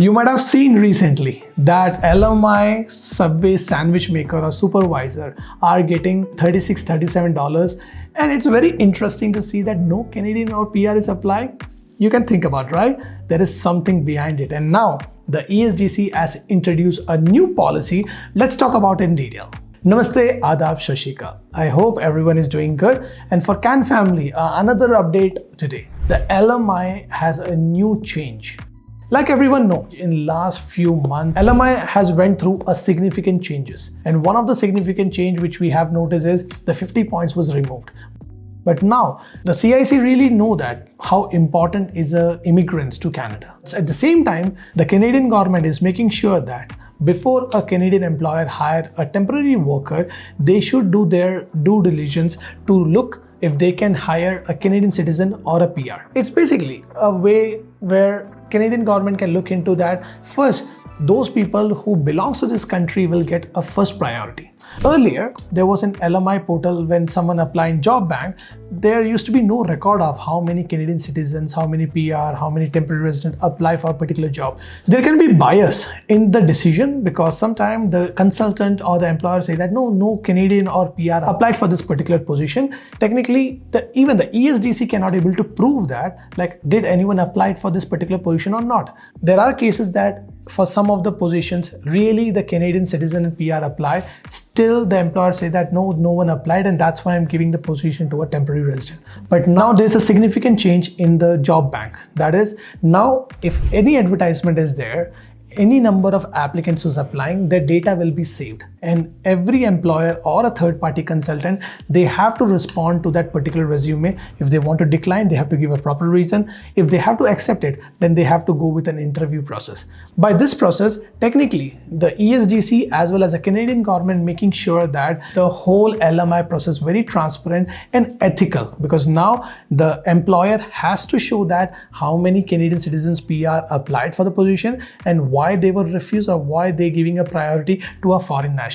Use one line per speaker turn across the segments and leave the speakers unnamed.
You might have seen recently that LMI Subway sandwich maker or supervisor are getting $36, $37, and it's very interesting to see that no Canadian or PR is applying. You can think about, right? There is something behind it, and now the ESDC has introduced a new policy. Let's talk about it in detail. Namaste, Adab, Shashika. I hope everyone is doing good. And for Can family, another update today. The LMI has a new change. Like everyone knows, in last few months, LMI has went through a significant changes. And one of the significant change which we have noticed is the 50 points was removed. But now the CIC really know that how important is immigrants to Canada. At the same time, the Canadian government is making sure that before a Canadian employer hire a temporary worker, they should do their due diligence to look if they can hire a Canadian citizen or a PR. It's basically a way where Canadian government can look into that. First, those people who belongs to this country will get a first priority. Earlier, there was an LMI portal when someone applied job bank. There used to be no record of how many Canadian citizens, how many PR, how many temporary residents apply for a particular job. So there can be bias in the decision because sometimes the consultant or the employer say that no Canadian or PR applied for this particular position. Technically, even the ESDC cannot able to prove that, like, did anyone apply for this particular position or not. There are cases that for some of the positions, really the Canadian citizen and PR apply. Still, the employer say that no one applied, and that's why I'm giving the position to a temporary resident. But now there's a significant change in the job bank. That is, now if any advertisement is there, any number of applicants who's applying, their data will be saved. And every employer or a third-party consultant, they have to respond to that particular resume. If they want to decline, they have to give a proper reason. If they have to accept it, then they have to go with an interview process. By this process, technically, the ESDC as well as the Canadian government making sure that the whole LMI process very transparent and ethical, because now the employer has to show that how many Canadian citizens PR applied for the position and why they were refused or why they're giving a priority to a foreign national.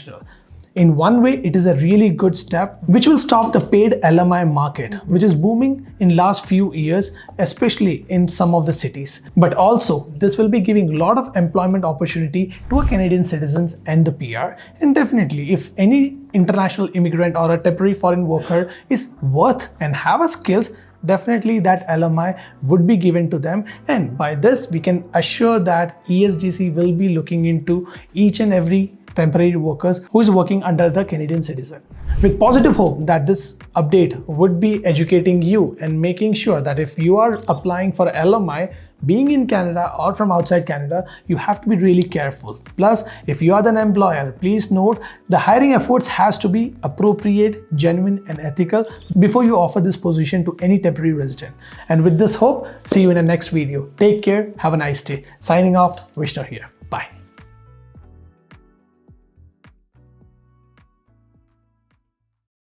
In one way, it is a really good step which will stop the paid LMI market, which is booming in last few years, especially in some of the cities. But also, this will be giving a lot of employment opportunity to a Canadian citizens and the PR. And definitely, if any international immigrant or a temporary foreign worker is worth and have a skills, definitely that LMI would be given to them, and by this we can assure that ESDC will be looking into each and every temporary workers who is working under the Canadian citizen. With positive hope that this update would be educating you and making sure that if you are applying for LMI, being in Canada or from outside Canada, you have to be really careful. Plus, if you are an employer, please note the hiring efforts has to be appropriate, genuine and ethical before you offer this position to any temporary resident. And with this hope, see you in the next video. Take care, have a nice day. Signing off, Vishnu here. Bye.